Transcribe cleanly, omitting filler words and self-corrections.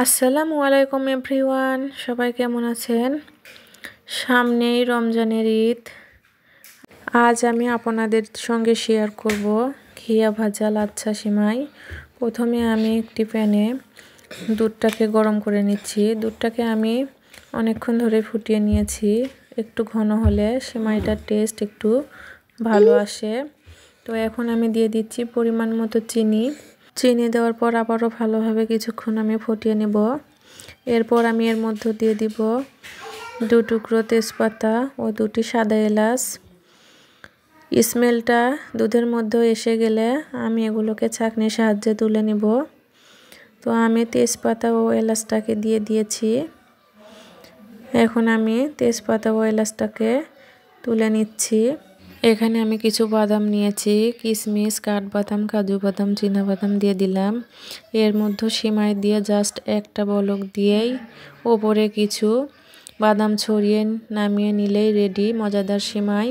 আসসালামু আলাইকুম এভরিওয়ান, সবাই কেমন আছেন? সামনেই রমজানের ঈদ। আজ আমি আপনাদের সঙ্গে শেয়ার করব ঘিয়া ভাজা লাচ্ছা সিমাই। প্রথমে আমি একটি প্যানে দুধটাকে গরম করে নিচ্ছি। দুধটাকে আমি অনেকক্ষণ ধরে ফুটিয়ে নিয়েছি। একটু ঘন হলে সিমাইটার টেস্ট একটু ভালো আসে। তো এখন আমি দিয়ে দিচ্ছি পরিমাণ মতো চিনি। চিনি দেওয়ার পর আবারও ভালোভাবে কিছুক্ষণ আমি ফুটিয়ে নেব। এরপর আমি এর মধ্যে দিয়ে দিব 2 টুকরো তেজপাতা ও 2টি সাদা এলাচ। স্মেলটা দুধের মধ্যে এসে গেলে আমি এগুলোকে ছাঁকনির সাহায্যে তুলে নিব। তো আমি তেজপাতা ও এলাচটাকে দিয়ে দিয়েছি। এখন আমি তেজপাতা ও এলাচটাকে তুলে নিচ্ছি। এখানে আমি কিছু বাদাম নিয়েছি, কিশমিশ, কাঠবাদাম, কাজু বাদাম, চীনাবাদাম দিয়ে দিলাম। এর মধ্যে সিমাই দিয়ে জাস্ট একটা বলক দিয়েই ওপরে কিছু বাদাম ছড়িয়ে নামিয়ে নিলেই রেডি মজাদার সিমাই।